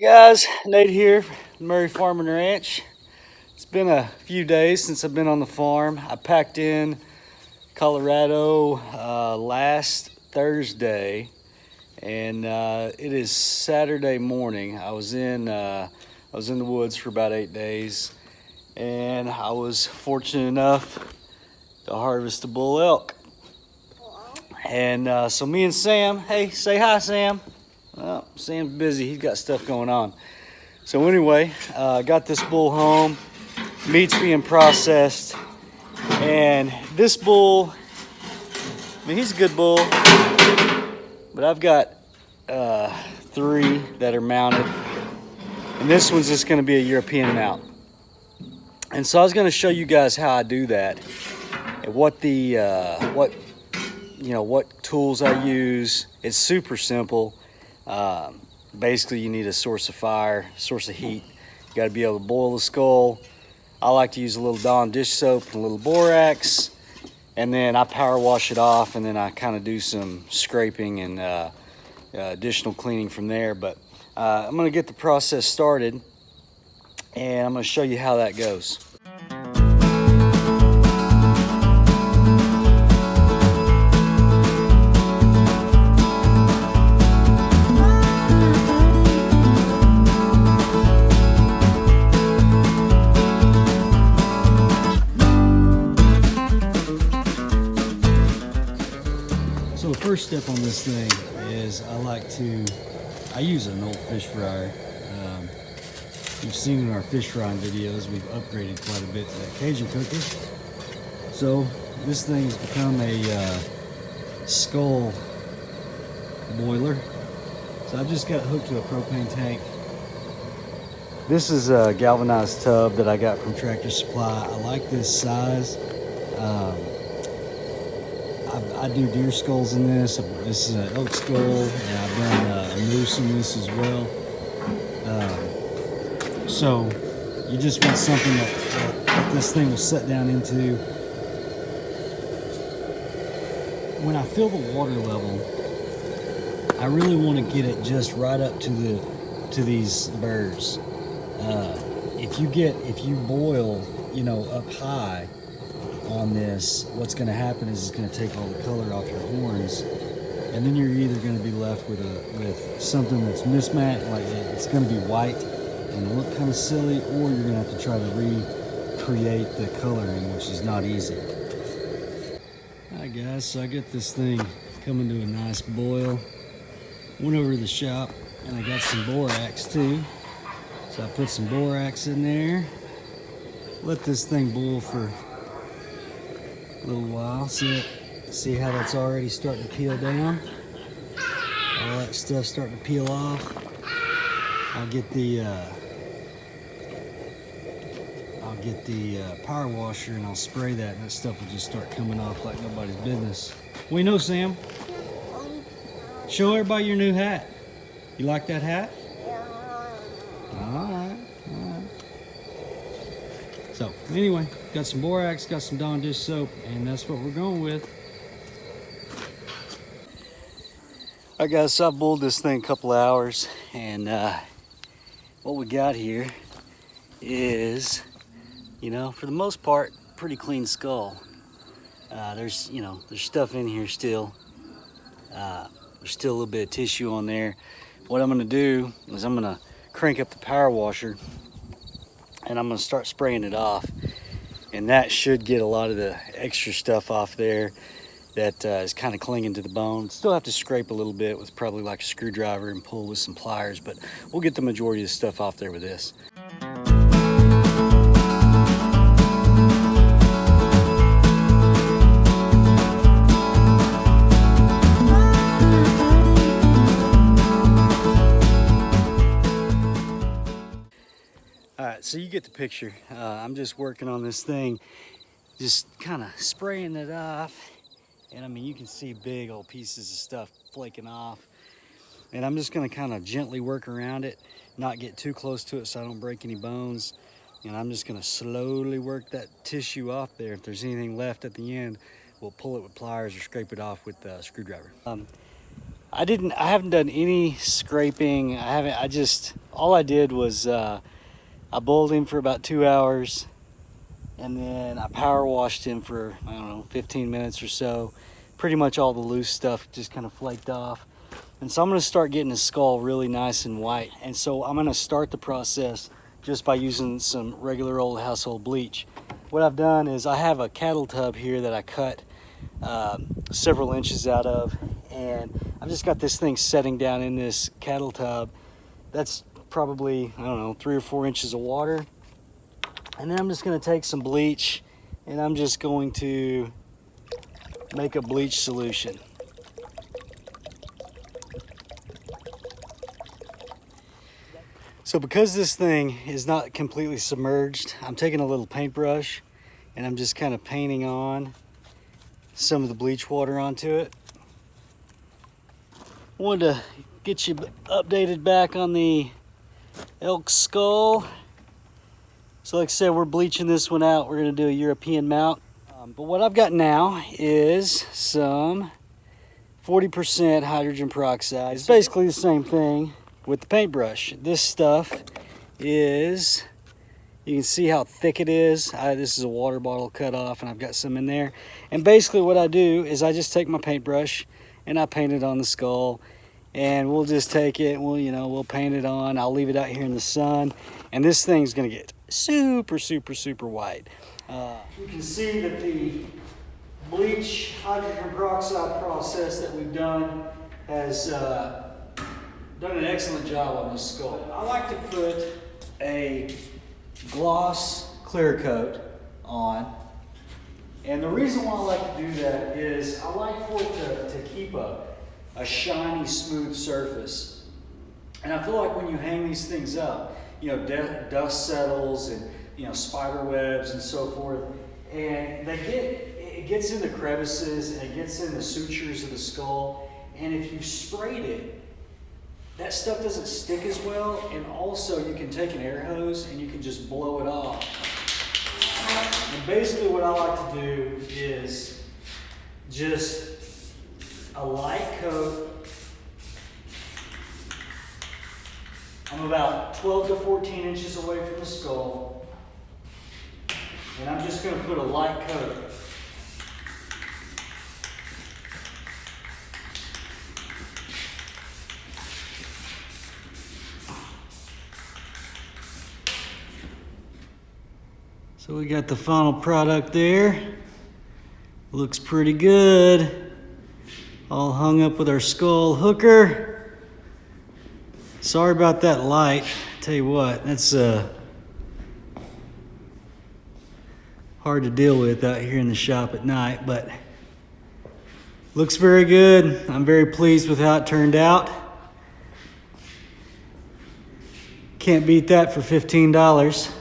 Guys, Nate here, Murray Farm and Ranch. It's been a few days since I've been on the farm. I packed in Colorado last Thursday, and it is Saturday morning. I was in the woods for about 8 days, and I was fortunate enough to harvest a bull elk. And so me and Sam, hey, say hi, Sam. Well, Sam's busy. He's got stuff going on. So anyway, I got this bull home. Meat's being processed. And this bull, I mean, he's a good bull. But I've got 3 that are mounted. And this one's just going to be a European mount. And so I was going to show you guys how I do that. And what tools I use. It's super simple. Basically, you need a source of fire, source of heat. You got to be able to boil the skull. I like to use a little Dawn dish soap and a little borax, and then I power wash it off, and then I kind of do some scraping and additional cleaning from there. But I'm going to get the process started, and I'm going to show you how that goes. So the first step on this thing is I use an old fish fryer. You've seen in our fish frying videos, we've upgraded quite a bit to that Cajun cooker. So this thing has become a skull boiler. So I've just got it hooked to a propane tank. This is a galvanized tub that I got from Tractor Supply. I like this size. I do deer skulls in this. This is an elk skull, and I've done a moose in this as well. So you just want something that this thing will set down into. When I fill the water level, I really want to get it just right up to these birds. If you boil, up high on this, what's going to happen is it's going to take all the color off your horns, and then you're either going to be left with something that's mismatched, like it's going to be white and look kind of silly, or you're going to have to try to recreate the coloring, which is not easy. Alright guys, so I got this thing coming to a nice boil. Went over to the shop and I got some borax too. So I put some borax in there. Let this thing boil for a little while. See how that's already starting to peel down. All that stuff starting to peel off. I'll get the power washer and I'll spray that, and that stuff will just start coming off like nobody's business. We know, Sam. Show everybody your new hat. You like that hat? All right. So anyway, got some borax, got some Dawn dish soap, and that's what we're going with. All right guys, so I boiled this thing a couple hours, and what we got here is, for the most part, pretty clean skull. There's stuff in here still. There's still a little bit of tissue on there. What I'm gonna do is I'm gonna crank up the power washer, and I'm gonna start spraying it off, and that should get a lot of the extra stuff off there that is kind of clinging to the bone. Still have to scrape a little bit with probably like a screwdriver and pull with some pliers, but we'll get the majority of the stuff off there with this. Alright, so you get the picture. I'm just working on this thing, just kind of spraying it off. And I mean, you can see big old pieces of stuff flaking off. And I'm just going to kind of gently work around it, not get too close to it so I don't break any bones. And I'm just going to slowly work that tissue off there. If there's anything left at the end, we'll pull it with pliers or scrape it off with a screwdriver. I haven't done any scraping. I all I did was I boiled him for about 2 hours, and then I power washed him for, I don't know, 15 minutes or so. Pretty much all the loose stuff just kind of flaked off. And so I'm gonna start getting his skull really nice and white. And so I'm gonna start the process just by using some regular old household bleach. What I've done is I have a cattle tub here that I cut several inches out of, and I've just got this thing setting down in this cattle tub. That's probably, I don't know, 3 or 4 inches of water. And then I'm just gonna take some bleach, and I'm just going to make a bleach solution. So because this thing is not completely submerged, I'm taking a little paintbrush and I'm just kind of painting on some of the bleach water onto it. I wanted to get you updated back on the elk skull. So like I said, we're bleaching this one out. We're gonna do a European mount. But what I've got now is some 40% hydrogen peroxide. It's basically the same thing with the paintbrush. This stuff is, you can see how thick it is. This is a water bottle cut off, and I've got some in there. And basically what I do is I just take my paintbrush and I paint it on the skull, and we'll just take it and we'll paint it on. I'll leave it out here in the sun, and this thing's gonna get super, super, super white. You can see that the bleach hydrogen peroxide process that we've done has done an excellent job on this skull. I like to put a gloss clear coat on, and the reason why I like to do that is I like for it to keep a shiny, smooth surface. And I feel like when you hang these things up, dust settles and spider webs and so forth, and it gets in the crevices and it gets in the sutures of the skull. And if you sprayed it, that stuff doesn't stick as well, and also you can take an air hose and you can just blow it off. And basically what I like to do is just a light coat. I'm about 12 to 14 inches away from the skull, and I'm just going to put a light coat. So we got the final product there. Looks pretty good. All hung up with our skull hooker. Sorry about that light. Tell you what, that's hard to deal with out here in the shop at night, but looks very good. I'm very pleased with how it turned out. Can't beat that for $15.